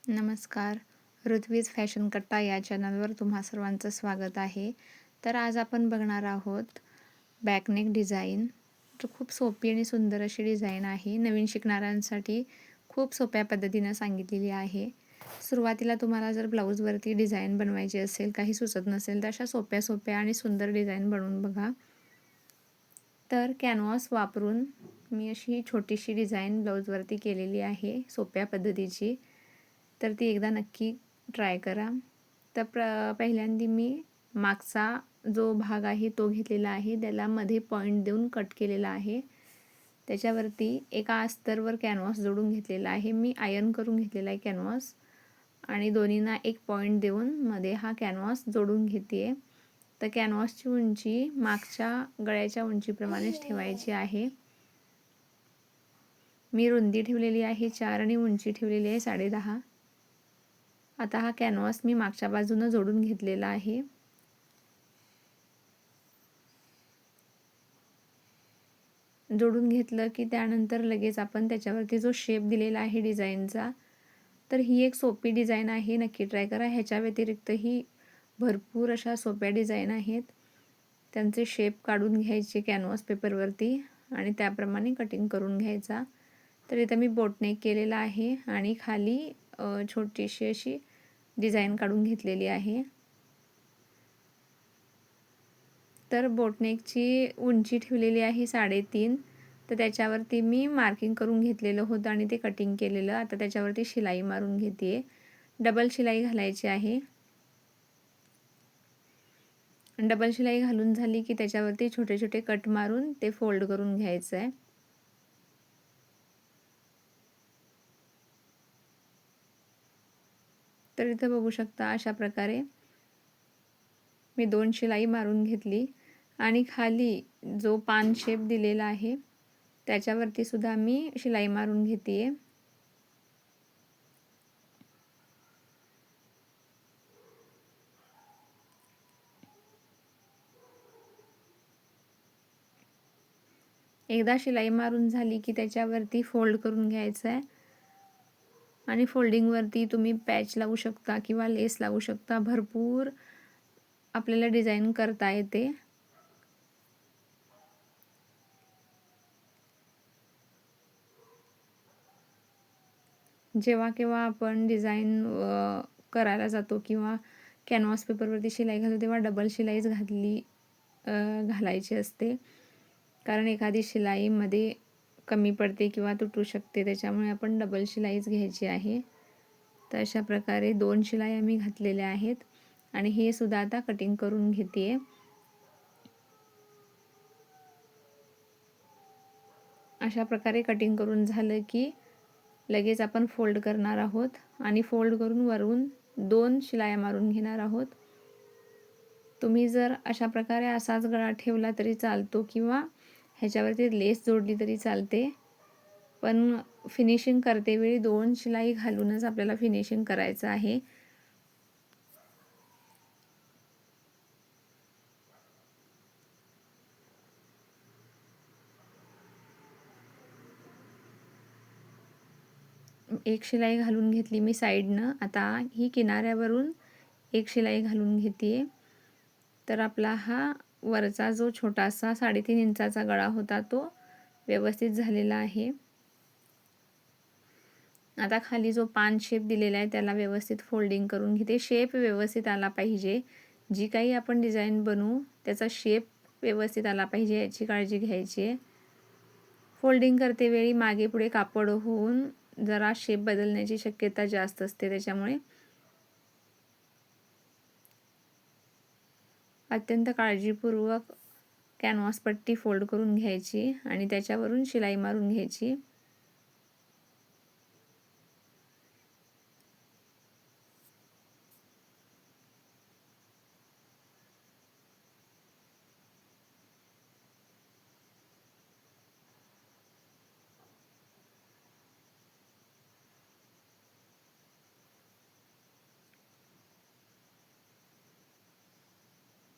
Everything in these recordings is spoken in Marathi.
नमस्कार. ऋत्विज फॅशन कट्टा या चॅनलवर तुम्हा सर्वांचं स्वागत आहे. तर आज आपण बघणार आहोत बॅकनेक डिझाईन. तर खूप सोपी आणि सुंदर अशी डिझाईन आहे. नवीन शिकणाऱ्यांसाठी खूप सोप्या पद्धतीनं सांगितलेली आहे. सुरुवातीला तुम्हाला जर ब्लाऊजवरती डिझाईन बनवायची असेल, काही सुचत नसेल, तर अशा सोप्या आणि सुंदर डिझाईन बनवून बघा. तर कॅनव्हास वापरून मी अशी छोटीशी डिझाईन ब्लाऊजवरती केलेली आहे सोप्या पद्धतीची. तर ती एकदा नक्की ट्राय करा. तर पहिल्यांदा मी मागचा जो भाग आहे तो घेतलेला आहे, त्याला मध्ये पॉईंट देऊन कट केलेला आहे. त्याच्यावरती एका अस्तरवर कॅनव्हास जोडून घेतलेला आहे. मी आयर्न करून घेतलेला आहे कॅनव्हास आणि दोन्हींना एक पॉईंट देऊन मध्ये हा कॅनव्हास जोडून घेते आहे. तर कॅनव्हासची उंची मागच्या गळ्याच्या उंचीप्रमाणेच ठेवायची आहे. मी रुंदी ठेवलेली आहे 4 आणि उंची ठेवलेली आहे 10.5. आता हा कॅनव्हास मी मागच्या बाजूनं जोडून घेतलेला आहे. जोडून घेतलं की त्यानंतर लगेच आपण त्याच्यावरती जो शेप दिलेला आहे डिझाईनचा, तर ही एक सोपी डिझाईन आहे, नक्की ट्राय करा. ह्याच्या व्यतिरिक्तही भरपूर अशा सोप्या डिझाईन आहेत. त्यांचे शेप काढून घ्यायचे कॅनव्हास पेपरवरती आणि त्याप्रमाणे कटिंग करून घ्यायचा. तर इथं मी बोटनेक केलेला आहे आणि खाली छोटीशी अशी डिझाईन काढून घेतलेली आहे. तर बोटनेकची उंची ठेवलेली आहे 3.5. तर त्याच्यावरती मी मार्किंग करून घेतलेलं होतं आणि ते कटिंग केलेलं. आता त्याच्यावरती शिलाई मारून घेते आहे. डबल शिलाई घालायची आहे. डबल शिलाई घालून झाली की त्याच्यावरती छोटे छोटे कट मारून ते फोल्ड करून घ्यायचं आहे. तर इथं बघू शकता अशा प्रकारे मी 2 शिलाई मारून घेतली आणि खाली जो पान शेप दिलेला आहे त्याच्यावरती सुद्धा मी शिलाई मारून घेते आहे. एकदा शिलाई मारून झाली की त्याच्यावरती फोल्ड करून घ्यायचं आहे आणि फोल्डिंगवरती तुम्ही पॅच लावू शकता किंवा लेस लावू शकता. भरपूर आपल्याला डिझाईन करता येते. जेव्हा केव्हा आपण डिझाईन करायला जातो किंवा कॅनव्हास पेपरवरती शिलाई घालतो तेव्हा डबल शिलाईच घालायची असते, कारण एखादी शिलाईमध्ये कमी पडते किंवा तुटू शकते, त्याच्यामुळे आपण डबल शिलाईच घ्यायची आहे. तर अशा प्रकारे 2 शिलाई आम्ही घातलेल्या आहेत आणि हे सुद्धा आता कटिंग करून घेते आहे. अशा प्रकारे कटिंग करून झालं की लगेच आपण फोल्ड करणार आहोत आणि फोल्ड करून वरून 2 शिलाया मारून घेणार आहोत. तुम्ही जर अशा प्रकारे असाच गळा ठेवला तरी चालतो किंवा ह्याच्यावरती लेस जोडली तरी चालते, पण फिनिशिंग करतेवेळी 2 शिलाई घालूनच आपल्याला फिनिशिंग करायचं आहे. एक शिलाई घालून घेतली मी साईडनं. आता ही किनाऱ्यावरून एक शिलाई घालून घेते. तर आपला हा वरचा जो छोटासा 3.5 इंचाचा गळा होता तो व्यवस्थित झालेला आहे. आता खाली जो पान शेप दिलेला आहे त्याला व्यवस्थित फोल्डिंग करून घेते. शेप व्यवस्थित आला पाहिजे. जी काही आपण डिझाईन बनवू त्याचा शेप व्यवस्थित आला पाहिजे याची काळजी घ्यायची आहे. फोल्डिंग करते वेळी मागे पुढे कापड होऊन जरा शेप बदलण्याची शक्यता जास्त असते, त्याच्यामुळे अत्यंत काळजीपूर्वक कॅनव्हास पट्टी फोल्ड करून घ्यायची आणि त्याच्यावरून शिलाई मारून घ्यायची.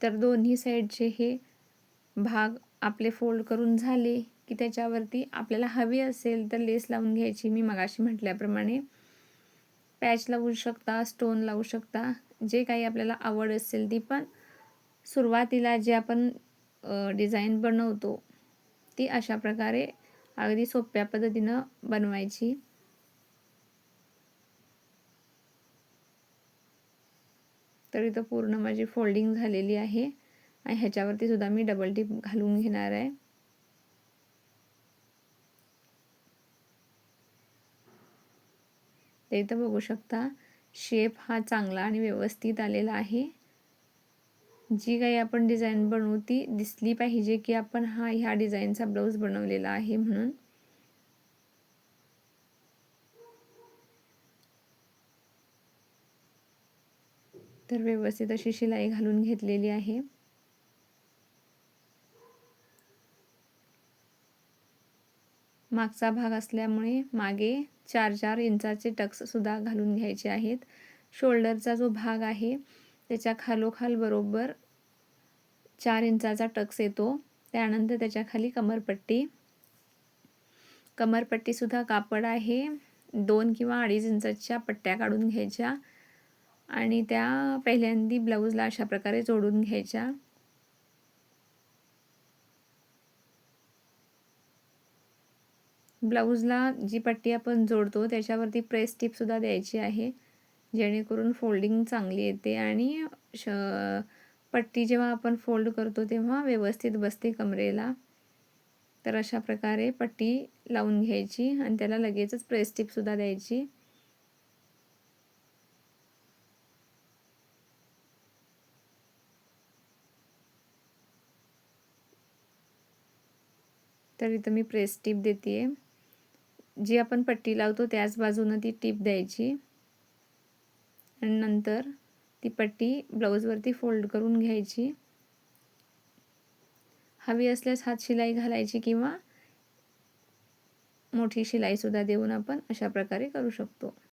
तर दोन्ही साईडचे हे भाग आपले फोल्ड करून झाले की त्याच्यावरती आपल्याला हवी असेल तर लेस लावून घ्यायची, मी मगाशी म्हटल्याप्रमाणे. पॅच लावू शकता, स्टोन लावू शकता, जे काही आपल्याला आवड असेल ती. पण सुरुवातीला जे आपण डिझाईन बनवतो ती अशा प्रकारे अगदी सोप्या पद्धतीनं बनवायची. तर इथं पूर्ण माझी फोल्डिंग झालेली आहे आणि ह्याच्यावरती सुद्धा मी डबल टिप घालून घेणार आहे. ते इथं बघू शकता शेप हा चांगला आणि व्यवस्थित आलेला आहे. जी काही आपण डिझाईन बनवू ती दिसली पाहिजे की आपण ह्या डिझाईनचा ब्लाऊज बनवलेला आहे म्हणून. तर व्यवस्थित अशी शिलाई घालून घेतलेली आहे. मागचा भाग असल्यामुळे मागे 4-4 इंचाचे टक्स सुद्धा घालून घ्यायचे आहेत. शोल्डरचा जो भाग आहे त्याच्या खालोखाल बरोबर 4 इंचाचा टक्स येतो. त्यानंतर त्याच्या खाली कमरपट्टी सुद्धा कापड आहे 2 किंवा 2.5 इंचाच्या पट्ट्या काढून घ्यायच्या आणि त्या पहिल्यांदा ब्लाऊजला अशा प्रकारे जोडून घ्यायच्या. ब्लाऊजला जी पट्टी आपण जोडतो त्याच्यावरती प्रेस टिप सुद्धा द्यायची आहे, जेणेकरून फोल्डिंग चांगली येते आणि पट्टी जेव्हा आपण फोल्ड करतो तेव्हा व्यवस्थित बसते कमरेला. तर अशा प्रकारे पट्टी लावून घ्यायची आणि त्याला लगेचच प्रेस टिप सुद्धा द्यायची. तर इथं मी प्रेस टिप देते. जी आपण पट्टी लावतो त्याच बाजूनं ती टिप द्यायची आणि नंतर ती पट्टी ब्लाऊजवरती फोल्ड करून घ्यायची. हवी असल्यास हात शिलाई घालायची किंवा मोठी शिलाई सुद्धा देऊन आपण अशा प्रकारे करू शकतो.